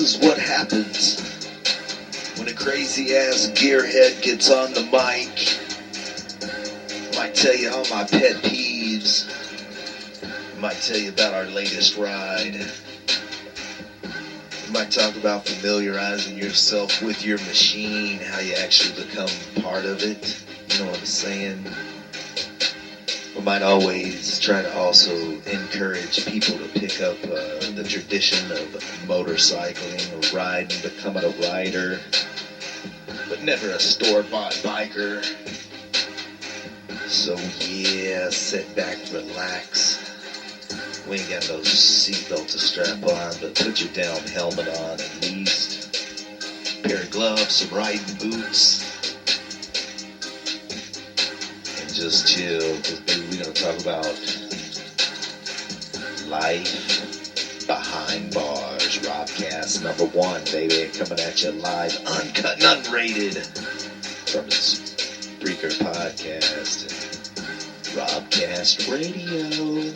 is what happens when a crazy-ass gearhead gets on the mic. I might tell you all my pet peeves. I might tell you about our latest ride. We might talk about familiarizing yourself with your machine, how you actually become part of it. You know what I'm saying? We might always try to also encourage people to pick up the tradition of motorcycling or riding, becoming a rider, but never a store-bought biker. So yeah, sit back, relax. We ain't got no seatbelt to strap on, but put your damn helmet on at least. A pair of gloves, some riding boots. Just chill, because baby, we're going to talk about life behind bars. Robcast number 1, baby, coming at you live, uncut and unrated, from the Spreaker podcast and Robcast Radio.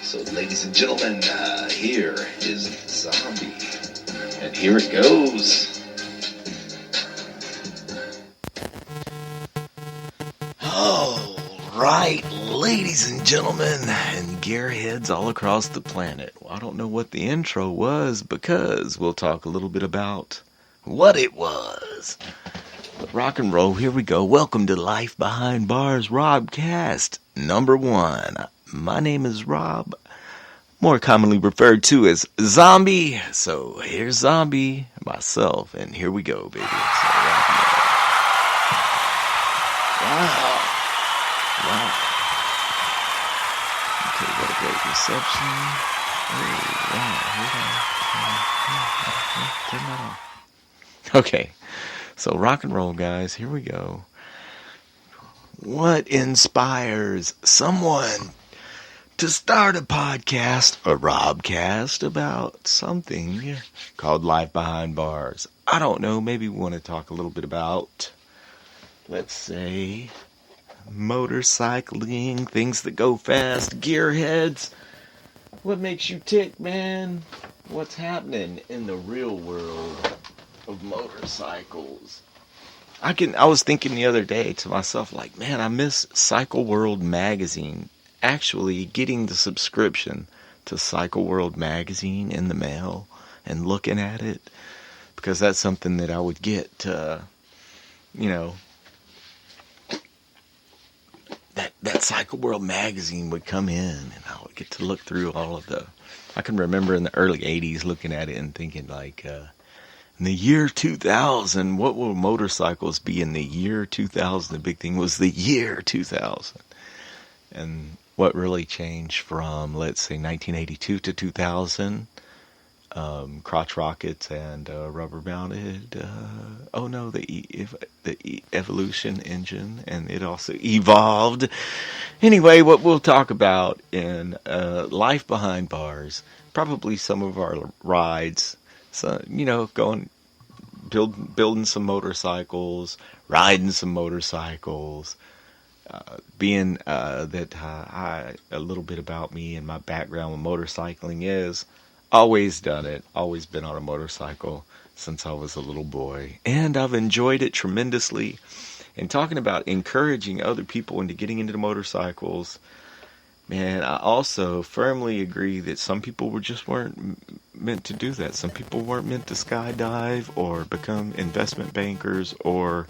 So, ladies and gentlemen, here is Zombie, and here it goes. Right, ladies and gentlemen, and gearheads all across the planet. Well, I don't know what the intro was because we'll talk a little bit about what it was. But rock and roll, here we go. Welcome to Life Behind Bars Robcast number 1. My name is Rob, more commonly referred to as Zombie. So here's Zombie, myself, and here we go, baby. So, wow. Wow. Okay, what a great reception. Oh, wow. Turn that off. Okay, so rock and roll, guys. Here we go. What inspires someone to start a podcast, a Robcast, about something called Life Behind Bars? I don't know. Maybe we want to talk a little bit about, let's say, motorcycling, things that go fast, gearheads. What makes you tick, man? What's happening in the real world of motorcycles? I was thinking the other day to myself, like, man, I miss Cycle World magazine. Actually getting the subscription to Cycle World magazine in the mail and looking at it, because that's something that I would get, that Cycle World magazine would come in, and I would get to look through all of I can remember in the early 80s looking at it and thinking, like, in the year 2000, what will motorcycles be in the year 2000? The big thing was the year 2000. And what really changed from, let's say, 1982 to 2000, crotch rockets and rubber-mounted, the Evolution engine, and it also evolved. Anyway, what we'll talk about in Life Behind Bars, probably some of our rides, so, building some motorcycles, riding some motorcycles, being a little bit about me and my background with motorcycling is, always done it, always been on a motorcycle since I was a little boy, and I've enjoyed it tremendously. And talking about encouraging other people into getting into motorcycles, man, I also firmly agree that some people weren't meant to do that. Some people weren't meant to skydive or become investment bankers, or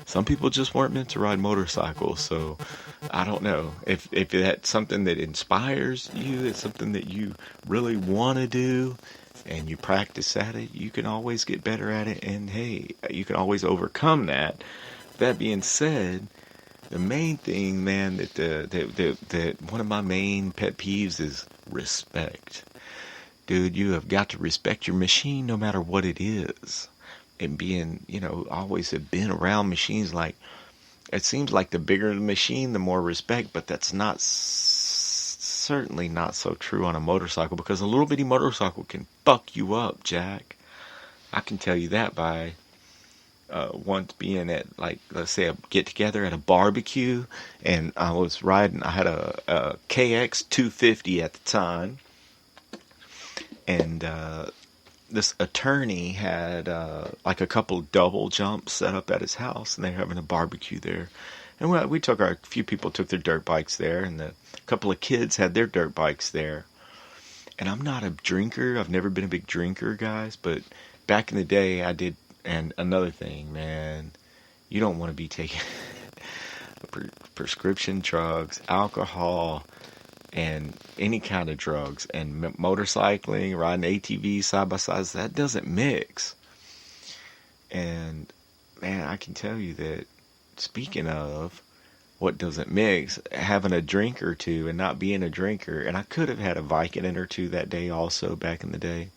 some people just weren't meant to ride motorcycles. So I don't know if that's something that inspires you, it's something that you really want to do, and you practice at it, you can always get better at it, and hey, you can always overcome that. That being said, the main thing, man, that one of my main pet peeves is respect. Dude, you have got to respect your machine no matter what it is. And being, always have been around machines, like, it seems like the bigger the machine, the more respect, but that's certainly not so true on a motorcycle, because a little bitty motorcycle can fuck you up, Jack. I can tell you that by once being at, like, let's say a get together at a barbecue, and I was riding, I had a KX 250 at the time, and this attorney had like a couple double jumps set up at his house, and they were having a barbecue there. And we took a few people took their dirt bikes there, and a couple of kids had their dirt bikes there. And I'm not a drinker. I've never been a big drinker, guys. But back in the day, I did. And another thing, man, you don't want to be taking prescription drugs, alcohol, and any kind of drugs, and motorcycling, riding ATVs side by side. That doesn't mix. And man, I can tell you that, speaking of what doesn't mix, having a drink or two and not being a drinker, and I could have had a Vicodin or two that day also back in the day,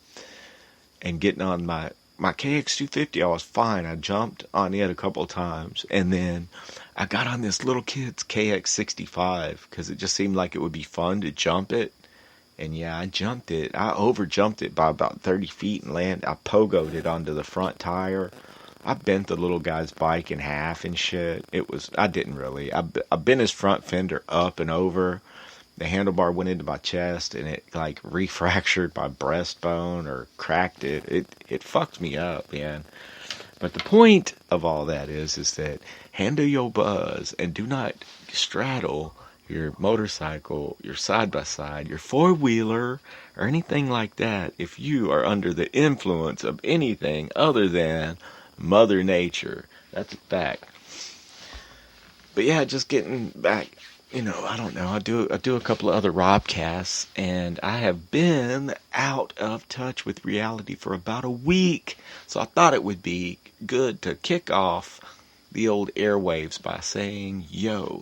and getting on my KX250, I was fine. I jumped on it a couple of times, and then I got on this little kid's KX65 because it just seemed like it would be fun to jump it. And yeah, I jumped it. I over jumped it by about 30 feet and I pogoed it onto the front tire. I bent the little guy's bike in half and shit. I didn't really. I bent his front fender up and over. The handlebar went into my chest, and it like refractured my breastbone or cracked it. It fucked me up, man. But the point of all that is that handle your buzz and do not straddle your motorcycle, your side-by-side, your four-wheeler, or anything like that if you are under the influence of anything other than Mother Nature. That's a fact. But yeah, just getting back, I don't know. I do a couple of other Robcasts, and I have been out of touch with reality for about a week. So I thought it would be good to kick off the old airwaves by saying,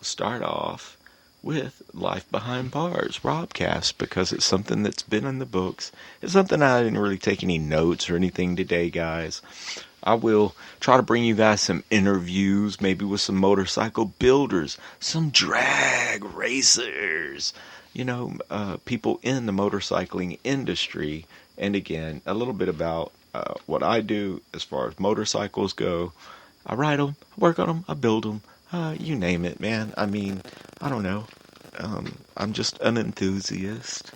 start off with Life Behind Bars, Robcast, because it's something that's been in the books. It's something I didn't really take any notes or anything today, guys. I will try to bring you guys some interviews, maybe with some motorcycle builders, some drag racers, people in the motorcycling industry. And again, a little bit about what I do as far as motorcycles go. I ride them, I work on them, I build them, you name it, man. I mean, I don't know. I'm just an enthusiast.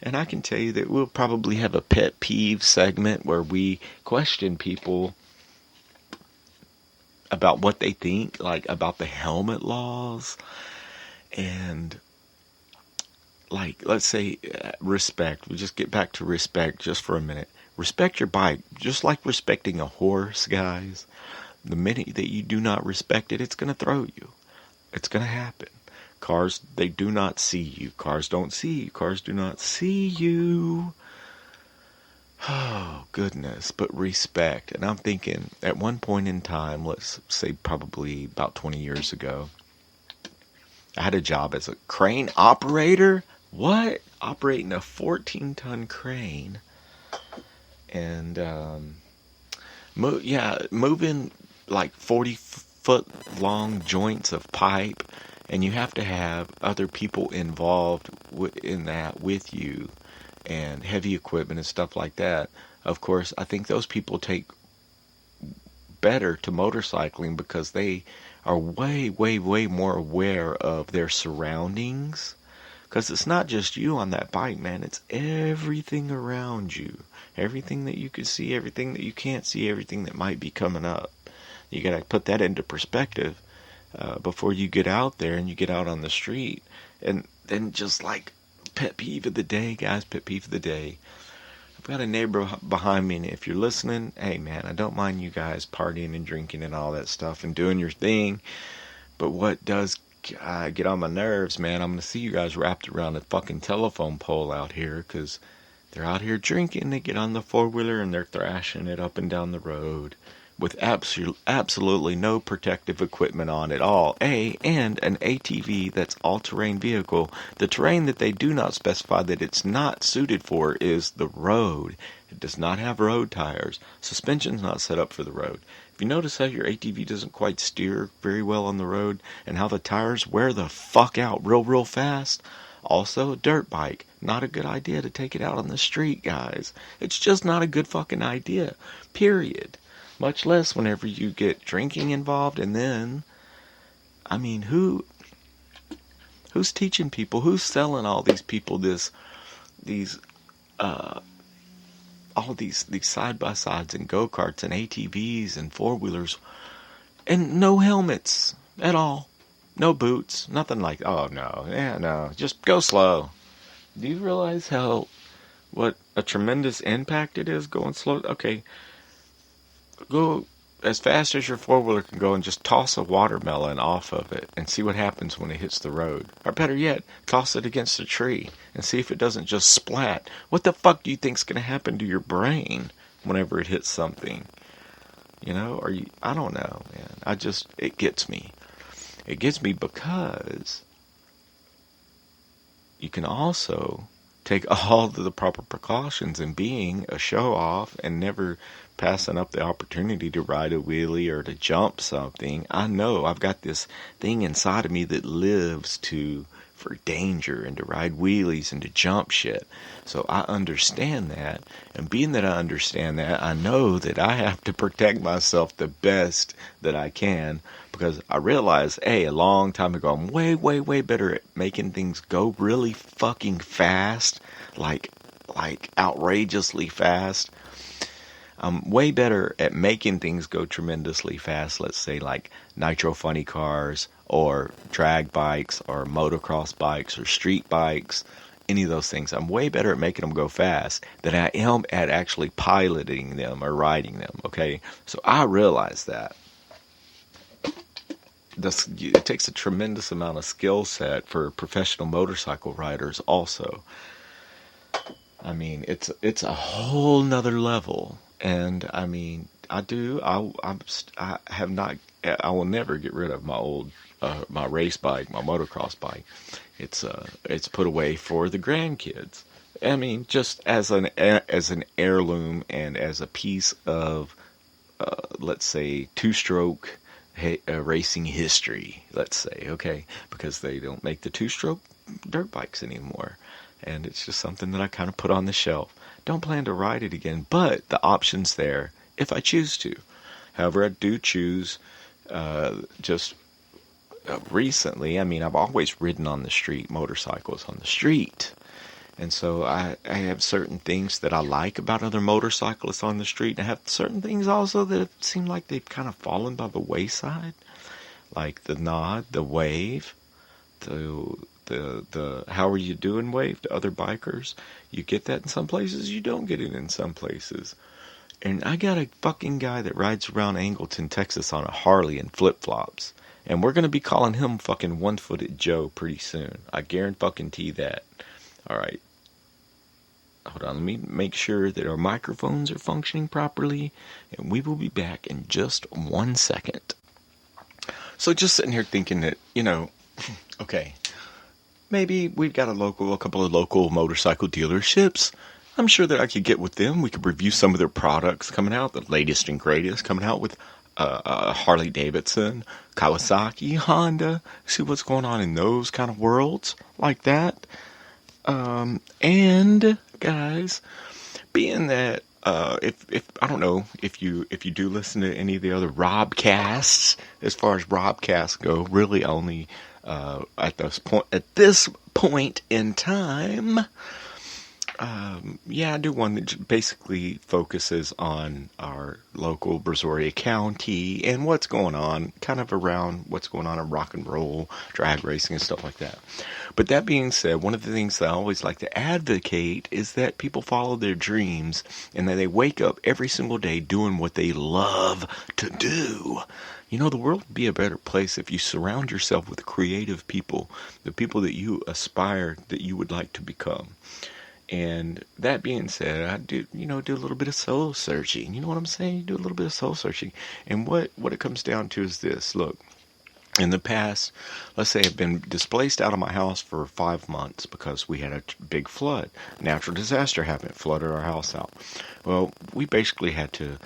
And I can tell you that we'll probably have a pet peeve segment where we question people about what they think, like about the helmet laws. And like, let's say respect. We just get back to respect just for a minute. Respect your bike, just like respecting a horse, guys. The minute that you do not respect it, it's going to throw you. It's going to happen. Cars, they do not see you. Cars don't see you. Cars do not see you. Oh, goodness. But respect. And I'm thinking, at one point in time, let's say probably about 20 years ago, I had a job as a crane operator. What? Operating a 14-ton crane. And, moving like 40-foot long joints of pipe, and you have to have other people involved in that with you, and heavy equipment and stuff like that. Of course, I think those people take better to motorcycling because they are way, way, way more aware of their surroundings. Because it's not just you on that bike, man. It's everything around you. Everything that you can see, everything that you can't see, everything that might be coming up. You got to put that into perspective before you get out there and you get out on the street. And then just like pet peeve of the day, guys, pet peeve of the day. I've got a neighbor behind me, and if you're listening, hey, man, I don't mind you guys partying and drinking and all that stuff and doing your thing. But what does get on my nerves, man, I'm going to see you guys wrapped around a fucking telephone pole out here because they're out here drinking. They get on the four-wheeler and they're thrashing it up and down the road with absolutely no protective equipment on at all. And an ATV that's all-terrain vehicle. The terrain that they do not specify that it's not suited for is the road. It does not have road tires. Suspension's not set up for the road. If you notice how your ATV doesn't quite steer very well on the road, and how the tires wear the fuck out real fast, also a dirt bike. Not a good idea to take it out on the street, guys. It's just not a good fucking idea. Period. Much less whenever you get drinking involved, and then, I mean, who's teaching people? Who's selling all these people these all these side-by-sides and go-karts and ATVs and four-wheelers and no helmets at all. No boots, nothing like, oh no, yeah, no, just go slow. Do you realize what a tremendous impact it is going slow? Okay, go as fast as your four-wheeler can go and just toss a watermelon off of it and see what happens when it hits the road. Or better yet, toss it against a tree and see if it doesn't just splat. What the fuck do you think's going to happen to your brain whenever it hits something? You know, I don't know, man. It gets me. It gets me because you can also take all of the proper precautions in being a show-off and never passing up the opportunity to ride a wheelie or to jump something. I know I've got this thing inside of me that lives for danger and to ride wheelies and to jump shit. So I understand that. And being that I understand that, I know that I have to protect myself the best that I can, because I realized, a long time ago, I'm way, way, way better at making things go really fucking fast, like outrageously fast. I'm way better at making things go tremendously fast, let's say like nitro funny cars or drag bikes or motocross bikes or street bikes, any of those things. I'm way better at making them go fast than I am at actually piloting them or riding them, okay? So I realize that. It takes a tremendous amount of skill set for professional motorcycle riders also. I mean, it's a whole nother level. And I mean, I will never get rid of my old, my race bike, my motocross bike. It's put away for the grandkids. I mean, just as an heirloom and as a piece of, let's say, two-stroke racing history, let's say, okay, because they don't make the two-stroke dirt bikes anymore. And it's just something that I kind of put on the shelf. Don't plan to ride it again, but the option's there if I choose to. However, I do choose recently, I mean, I've always ridden on the street, motorcycles on the street. And so I have certain things that I like about other motorcyclists on the street. And I have certain things also that seem like they've kind of fallen by the wayside. Like the nod, the wave, the how are you doing wave to other bikers. You get that in some places, you don't get it in some places. And I got a fucking guy that rides around Angleton, Texas on a Harley and flip-flops. And we're going to be calling him fucking One-Footed Joe pretty soon. I guarantee that. Alright. Hold on, let me make sure that our microphones are functioning properly. And we will be back in just 1 second. So just sitting here thinking that, okay, maybe we've got a couple of local motorcycle dealerships. I'm sure that I could get with them. We could review some of their products coming out, the latest and greatest coming out with Harley Davidson, Kawasaki, Honda. See what's going on in those kind of worlds like that. And guys, being that if I don't know if you do listen to any of the other Robcasts, as far as Robcasts go, really only at this point in time. I do one that basically focuses on our local Brazoria County and what's going on, kind of around what's going on in rock and roll, drag racing and stuff like that. But that being said, one of the things that I always like to advocate is that people follow their dreams and that they wake up every single day doing what they love to do. The world would be a better place if you surround yourself with creative people, the people that you aspire, that you would like to become. And that being said, I do a little bit of soul searching. You know what I'm saying? Do a little bit of soul searching. And what it comes down to is this. Look, in the past, let's say I've been displaced out of my house for 5 months because we had a big flood. Natural disaster happened, flooded our house out. Well, we basically had to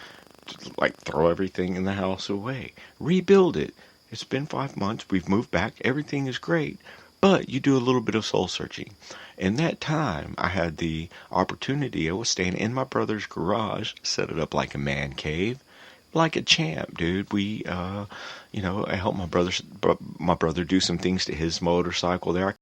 throw everything in the house away, rebuild it. It's been 5 months. We've moved back. Everything is great. But you do a little bit of soul searching. In that time, I had the opportunity. I was staying in my brother's garage, set it up like a man cave, like a champ, dude. We, I helped my brother do some things to his motorcycle there.